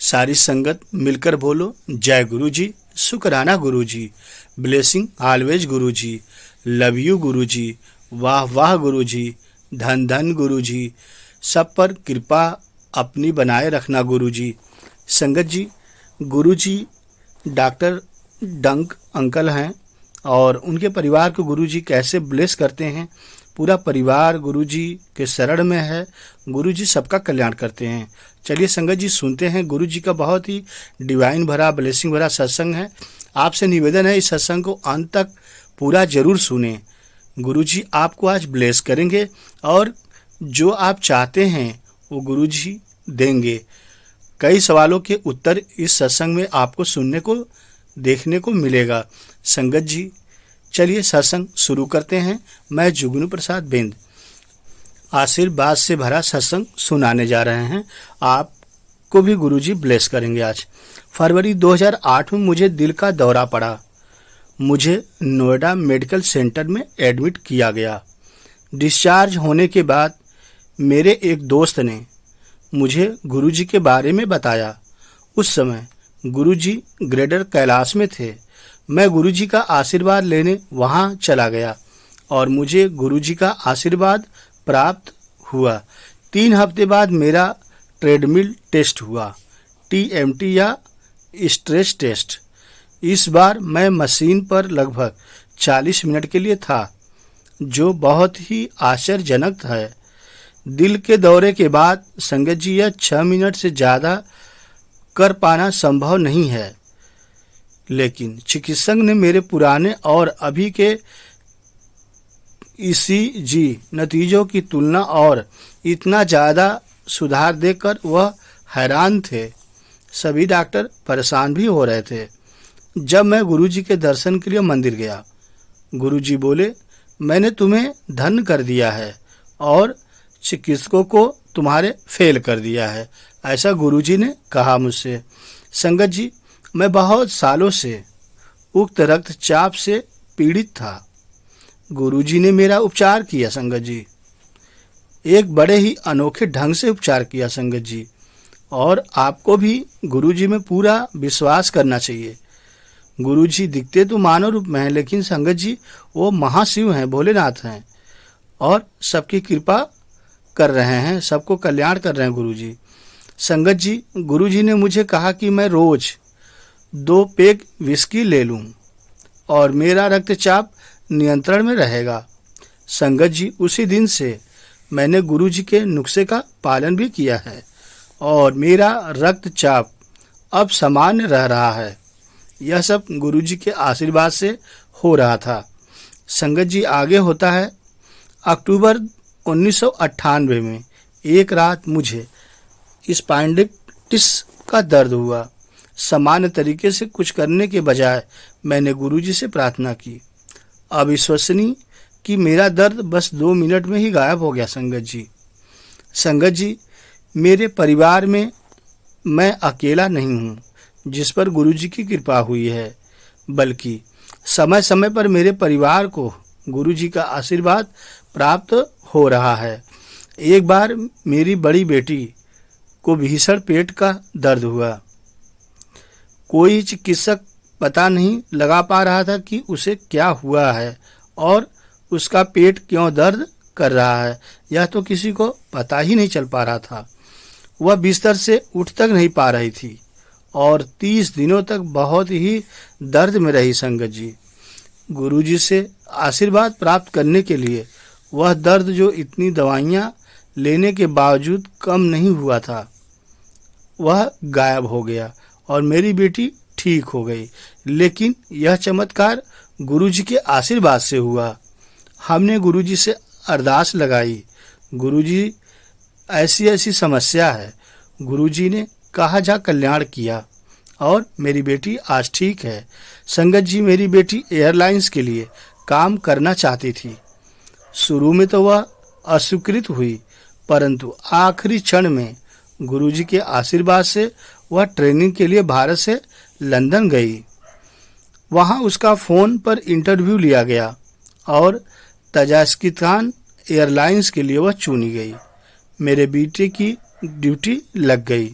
सारी संगत मिलकर बोलो जय गुरु जी, शुक्राना गुरु जी, blessing always Guru ji, love you गुरु जी, वाह वाह गुरु जी, धन धन गुरु जी, सब पर कृपा अपनी बनाए रखना गुरु जी। संगत जी, गुरु जी डॉक्टर डंक अंकल हैं और उनके परिवार को गुरु जी कैसे ब्लेस करते हैं। पूरा परिवार गुरु जी के शरण में है। गुरु जी सबका कल्याण करते हैं। चलिए संगत जी सुनते हैं। गुरु जी का बहुत ही डिवाइन भरा ब्लेसिंग भरा सत्संग है। आपसे निवेदन है इस सत्संग को अंत तक पूरा जरूर सुने। गुरु जी आपको आज ब्लेस करेंगे और जो आप चाहते हैं वो गुरु जी देंगे। कई सवालों के उत्तर इस सत्संग में आपको सुनने को देखने को मिलेगा। संगत जी चलिए सत्संग शुरू करते हैं। मैं जुगनू प्रसाद बिंद आशीर्वाद से भरा सत्संग सुनाने जा रहे हैं। आपको भी गुरुजी ब्लेस करेंगे। आज फरवरी 2008 में मुझे दिल का दौरा पड़ा। मुझे नोएडा मेडिकल सेंटर में एडमिट किया गया। डिस्चार्ज होने के बाद मेरे एक दोस्त ने मुझे गुरुजी के बारे में बताया। उस समय गुरुजी ग्रेटर कैलाश में थे। मैं गुरुजी का आशीर्वाद लेने वहां चला गया और मुझे गुरुजी का आशीर्वाद प्राप्त हुआ। 3 हफ्ते बाद मेरा ट्रेडमिल टेस्ट हुआ, TMT या स्ट्रेस टेस्ट। इस बार मैं मशीन पर लगभग 40 मिनट के लिए था, जो बहुत ही आश्चर्यजनक है। दिल के दौरे के बाद संगत जी यह 6 मिनट से ज़्यादा कर पाना संभव नहीं है, लेकिन चिकित्सक ने मेरे पुराने और अभी के ECG नतीजों की तुलना और इतना ज़्यादा सुधार देखकर वह हैरान थे। सभी डॉक्टर परेशान भी हो रहे थे। जब मैं गुरुजी के दर्शन के लिए मंदिर गया, गुरुजी बोले, मैंने तुम्हें धन्य कर दिया है और चिकित्सकों को तुम्हारे फेल कर दिया है। ऐसा गुरुजी ने कहा मुझसे। संगत जी, मैं बहुत सालों से उक्त रक्तचाप से पीड़ित था। गुरुजी ने मेरा उपचार किया। संगत जी, एक बड़े ही अनोखे ढंग से उपचार किया। संगत जी, और आपको भी गुरुजी में पूरा विश्वास करना चाहिए। गुरुजी दिखते तो मानव रूप में हैं, लेकिन संगत जी वो महाशिव हैं, भोलेनाथ हैं और सबकी कृपा कर रहे हैं, सबको कल्याण कर रहे हैं गुरुजी। संगत जी, गुरुजी ने मुझे कहा कि मैं रोज 2 पेग विस्की ले लूं और मेरा रक्तचाप नियंत्रण में रहेगा। संगत जी, उसी दिन से मैंने गुरुजी के नुस्खे का पालन भी किया है और मेरा रक्तचाप अब सामान्य रह रहा है। यह सब गुरुजी के आशीर्वाद से हो रहा था। संगत जी, आगे होता है। अक्टूबर 1998 में एक रात मुझे स्पाइंडिटिस का दर्द हुआ। सामान्य तरीके से कुछ करने के बजाय मैंने गुरुजी से प्रार्थना की। अविश्वसनीय कि मेरा दर्द बस 2 मिनट में ही गायब हो गया। संगत जी, मेरे परिवार में मैं अकेला नहीं हूँ जिस पर गुरुजी की कृपा हुई है, बल्कि समय समय पर मेरे परिवार को गुरुजी का आशीर्वाद प्राप्त हो रहा है। एक बार मेरी बड़ी बेटी को भीषण पेट का दर्द हुआ। कोई चिकित्सक पता नहीं लगा पा रहा था कि उसे क्या हुआ है और उसका पेट क्यों दर्द कर रहा है। यह तो किसी को पता ही नहीं चल पा रहा था। वह बिस्तर से उठ तक नहीं पा रही थी और 30 दिनों तक बहुत ही दर्द में रही। संगत जी, गुरुजी से आशीर्वाद प्राप्त करने के लिए वह दर्द जो इतनी दवाइयाँ लेने के बावजूद कम नहीं हुआ था, वह गायब हो गया और मेरी बेटी ठीक हो गई। लेकिन यह चमत्कार गुरुजी के आशीर्वाद से हुआ। हमने गुरुजी से अरदास लगाई, गुरुजी ऐसी ऐसी समस्या है। गुरुजी ने कहा जा कल्याण किया और मेरी बेटी आज ठीक है। संगत जी, मेरी बेटी एयरलाइंस के लिए काम करना चाहती थी। शुरू में तो वह अस्वीकृत हुई, परंतु आखिरी क्षण में गुरुजी के आशीर्वाद से वह ट्रेनिंग के लिए भारत से लंदन गई। वहां उसका फ़ोन पर इंटरव्यू लिया गया और तजाकिस्तान एयरलाइंस के लिए वह चुनी गई। मेरे बेटे की ड्यूटी लग गई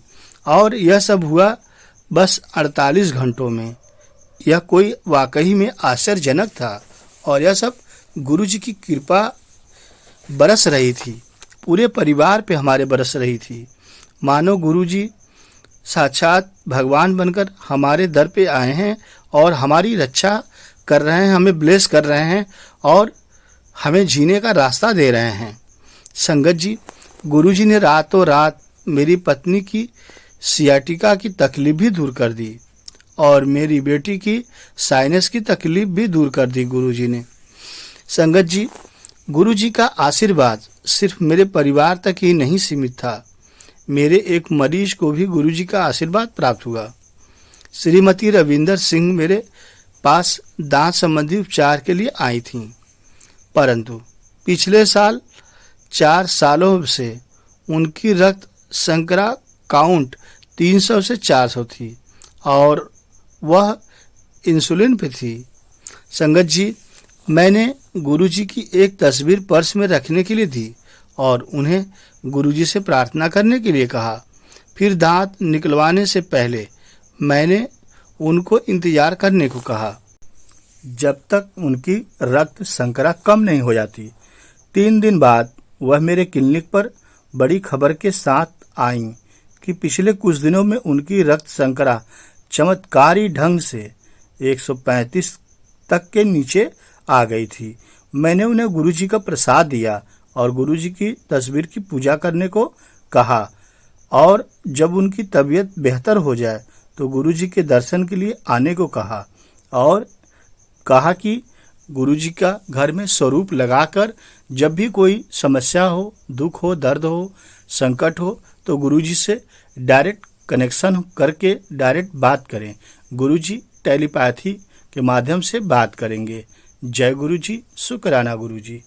और यह सब हुआ बस 48 घंटों में। यह कोई वाकई में आश्चर्यजनक था और यह सब गुरुजी की कृपा बरस रही थी, पूरे परिवार पे हमारे बरस रही थी। मानो गुरुजी साक्षात भगवान बनकर हमारे दर पे आए हैं और हमारी रक्षा कर रहे हैं, हमें ब्लेस कर रहे हैं और हमें जीने का रास्ता दे रहे हैं। संगत जी, गुरुजी ने रातों रात मेरी पत्नी की सियाटिका की तकलीफ भी दूर कर दी और मेरी बेटी की साइनस की तकलीफ भी दूर कर दी गुरुजी ने। संगत जी, गुरुजी का आशीर्वाद सिर्फ मेरे परिवार तक ही नहीं सीमित था, मेरे एक मरीज को भी गुरुजी का आशीर्वाद प्राप्त हुआ। श्रीमती रविंदर सिंह मेरे पास दांत संबंधी उपचार के लिए आई थीं, परंतु पिछले साल 4 सालों से उनकी रक्त शर्करा काउंट 300 से 400 थी और वह इंसुलिन पे थी। संगत जी, मैंने गुरुजी की एक तस्वीर पर्स में रखने के लिए दी और उन्हें गुरुजी से प्रार्थना करने के लिए कहा। फिर दांत निकलवाने से पहले मैंने उनको इंतजार करने को कहा जब तक उनकी रक्त शर्करा कम नहीं हो जाती। 3 दिन बाद वह मेरे क्लिनिक पर बड़ी खबर के साथ आईं कि पिछले कुछ दिनों में उनकी रक्त शर्करा चमत्कारी ढंग से 135 तक के नीचे आ गई थी। मैंने उन्हें गुरुजी का प्रसाद दिया और गुरुजी की तस्वीर की पूजा करने को कहा और जब उनकी तबीयत बेहतर हो जाए तो गुरुजी के दर्शन के लिए आने को कहा और कहा कि गुरुजी का घर में स्वरूप लगाकर जब भी कोई समस्या हो, दुख हो, दर्द हो, संकट हो तो गुरुजी से डायरेक्ट कनेक्शन करके डायरेक्ट बात करें। गुरुजी टेलीपैथी के माध्यम से बात करेंगे। जय गुरुजी, शुक्राना गुरुजी।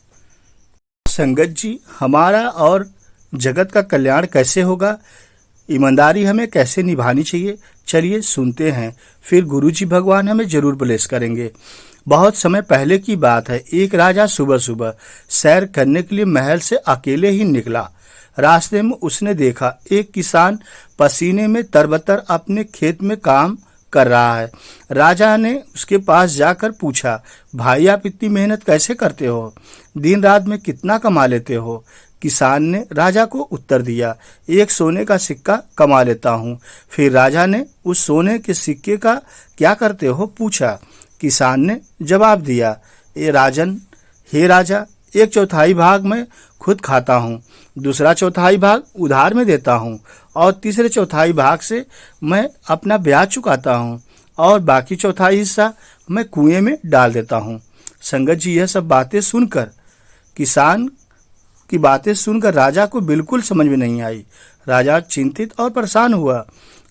संगत जी, हमारा और जगत का कल्याण कैसे होगा, ईमानदारी हमें कैसे निभानी चाहिए, चलिए सुनते हैं, फिर गुरुजी भगवान हमें जरूर ब्लेस करेंगे। बहुत समय पहले की बात है, एक राजा सुबह सुबह सैर करने के लिए महल से अकेले ही निकला। रास्ते में उसने देखा एक किसान पसीने में तरबतर अपने खेत में काम कर रहा है। राजा ने उसके पास जाकर पूछा, भाई आप इतनी मेहनत कैसे करते हो, दिन रात में कितना कमा लेते हो? किसान ने राजा को उत्तर दिया, 1 सोने का सिक्का कमा लेता हूँ। फिर राजा ने उस सोने के सिक्के का क्या करते हो पूछा। किसान ने जवाब दिया, हे राजा, 1/4 भाग मैं खुद खाता हूँ, दूसरा 1/4 भाग उधार में देता हूँ और तीसरे 1/4 भाग से मैं अपना ब्याज चुकाता हूँ और बाकी 1/4 हिस्सा मैं कुएं में डाल देता हूँ। संगत जी, यह सब बातें सुनकर, किसान की बातें सुनकर राजा को बिल्कुल समझ में नहीं आई। राजा चिंतित और परेशान हुआ।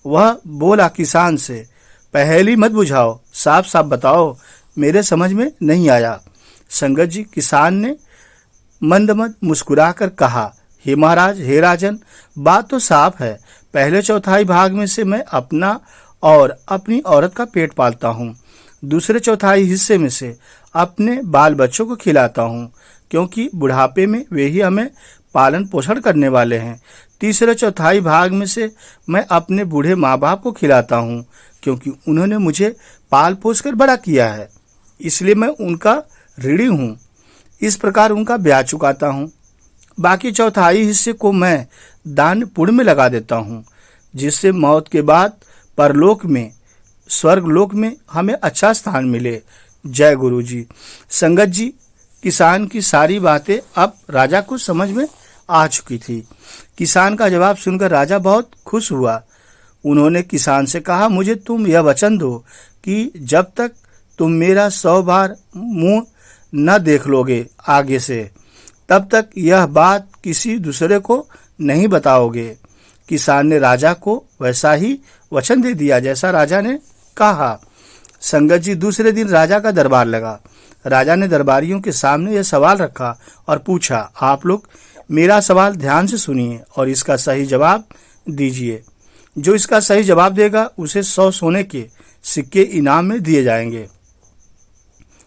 वह बोला किसान से, पहेली मत बुझाओ, साफ साफ बताओ, मेरे समझ में नहीं आया। संगत जी, किसान ने मंद मंद मुस्कुराकर कहा, हे महाराज, हे राजन, बात तो साफ है। पहले 1/4 भाग में से मैं अपना और अपनी औरत का पेट पालता हूँ, दूसरे 1/4 हिस्से में से अपने बाल बच्चों को खिलाता हूँ क्योंकि बुढ़ापे में वे ही हमें पालन पोषण करने वाले हैं। तीसरे 1/4 भाग में से मैं अपने बूढ़े माँ बाप को खिलाता हूँ क्योंकि उन्होंने मुझे पाल पोस कर बड़ा किया है, इसलिए मैं उनका ऋणी हूँ। इस प्रकार उनका ब्याज चुकाता हूँ। बाकी 1/4 हिस्से को मैं दान पुण्य में लगा देता हूँ जिससे मौत के बाद परलोक में, स्वर्ग लोक में हमें अच्छा स्थान मिले। जय गुरु जी। संगत जी, किसान की सारी बातें अब राजा को समझ में आ चुकी थी। किसान का जवाब सुनकर राजा बहुत खुश हुआ। उन्होंने किसान से कहा, मुझे तुम यह वचन दो कि जब तक तुम मेरा 100 बार मुंह न देख लोगे आगे से, तब तक यह बात किसी दूसरे को नहीं बताओगे। किसान ने राजा को वैसा ही वचन दे दिया जैसा राजा ने कहा। संगत जी, दूसरे दिन राजा का दरबार लगा। राजा ने दरबारियों के सामने यह सवाल रखा और पूछा, आप लोग मेरा सवाल ध्यान से सुनिए और इसका सही जवाब दीजिए। जो इसका सही जवाब देगा उसे 100 सोने के सिक्के इनाम में दिए जाएंगे।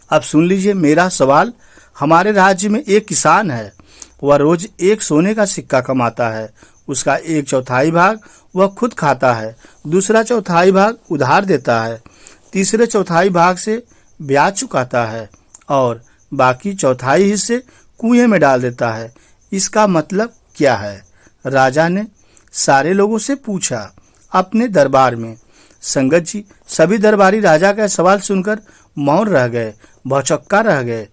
अब सुन लीजिए मेरा सवाल। हमारे राज्य में एक किसान है, वह रोज 1 सोने का सिक्का कमाता है। उसका 1/4 भाग वह खुद खाता है, दूसरा 1/4 भाग उधार देता है, तीसरे 1/4 भाग से ब्याज चुकाता है और बाकी 1/4 हिस्से कुएं में डाल देता है। इसका मतलब क्या है? राजा ने सारे लोगों से पूछा अपने दरबार में। संगत जी, सभी दरबारी राजा का सवाल सुनकर मौन रह गए, भौचक्का रह गए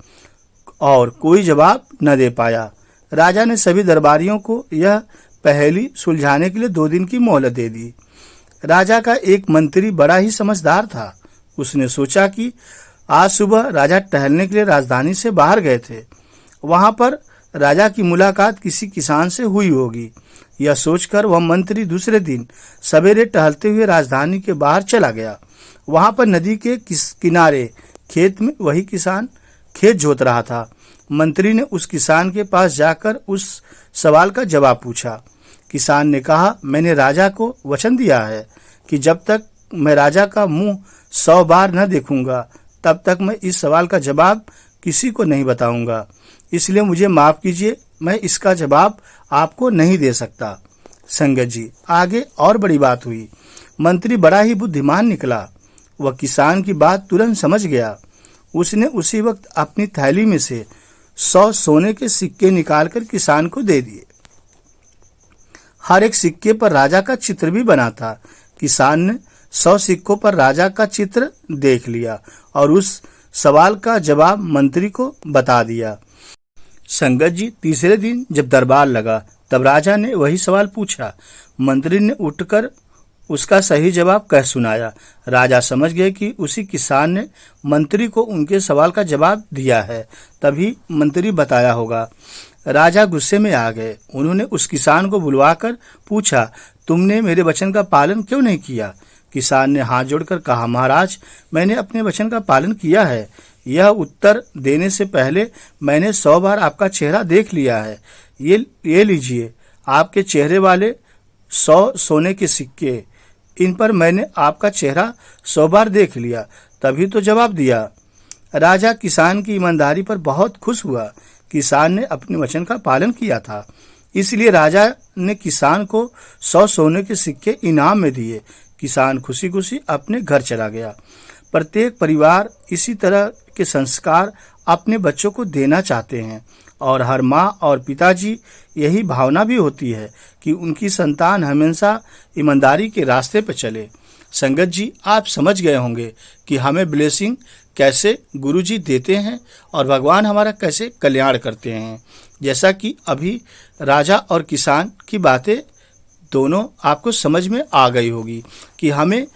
और कोई जवाब न दे पाया। राजा ने सभी दरबारियों को यह पहेली सुलझाने के लिए 2 दिन की मोहलत दे दी। राजा का एक मंत्री बड़ा ही समझदार था। उसने सोचा कि आज सुबह राजा टहलने के लिए राजधानी से बाहर गए थे। वहां पर राजा की मुलाकात किसी किसान से हुई होगी। यह सोचकर वह मंत्री दूसरे दिन सवेरे टहलते हुए राजधानी के बाहर चला गया। वहां पर नदी के किनारे खेत में वही किसान खेत जोत रहा था। मंत्री ने उस किसान के पास जाकर उस सवाल का जवाब पूछा। किसान ने कहा, मैंने राजा को वचन दिया है कि जब तक मैं राजा का मुंह 100 बार न देखूंगा तब तक मैं इस सवाल का जवाब किसी को नहीं बताऊंगा, इसलिए मुझे माफ कीजिए, मैं इसका जवाब आपको नहीं दे सकता। संगत जी, आगे और बड़ी बात हुई। मंत्री बड़ा ही बुद्धिमान निकला। वह किसान की बात तुरंत समझ गया। उसने उसी वक्त अपनी थैली में से 100 सोने के सिक्के निकालकर किसान को दे दिए। हर एक सिक्के पर राजा का चित्र भी बना था। किसान ने 100 सिक्कों पर राजा का चित्र देख लिया और उस सवाल का जवाब मंत्री को बता दिया। संगत जी, तीसरे दिन जब दरबार लगा तब राजा ने वही सवाल पूछा। मंत्री ने उठकर उसका सही जवाब कह सुनाया। राजा समझ गए कि उसी किसान ने मंत्री को उनके सवाल का जवाब दिया है, तभी मंत्री बताया होगा। राजा गुस्से में आ गए। उन्होंने उस किसान को बुलवाकर पूछा, तुमने मेरे वचन का पालन क्यों नहीं किया? किसान ने हाथ जोड़कर कहा, महाराज, मैंने अपने वचन का पालन किया है। यह उत्तर देने से पहले मैंने 100 बार आपका चेहरा देख लिया है। ये लीजिए आपके चेहरे वाले 100 सोने के सिक्के। इन पर मैंने आपका चेहरा 100 बार देख लिया, तभी तो जवाब दिया। राजा किसान की ईमानदारी पर बहुत खुश हुआ। किसान ने अपने वचन का पालन किया था, इसलिए राजा ने किसान को 100 सोने के सिक्के इनाम में दिए। किसान खुशी खुशी अपने घर चला गया। प्रत्येक परिवार इसी तरह के संस्कार अपने बच्चों को देना चाहते हैं और हर माँ और पिताजी यही भावना भी होती है कि उनकी संतान हमेशा ईमानदारी के रास्ते पर चले। संगत जी, आप समझ गए होंगे कि हमें ब्लेसिंग कैसे गुरुजी देते हैं और भगवान हमारा कैसे कल्याण करते हैं। जैसा कि अभी राजा और किसान की बातें दोनों आपको समझ में आ गई होगी कि हमें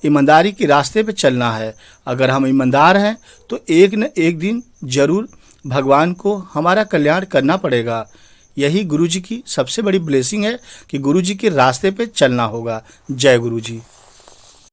ईमानदारी के रास्ते पे चलना है। अगर हम ईमानदार हैं तो एक न एक दिन जरूर भगवान को हमारा कल्याण करना पड़ेगा। यही गुरुजी की सबसे बड़ी ब्लेसिंग है कि गुरुजी के रास्ते पे चलना होगा। जय गुरुजी।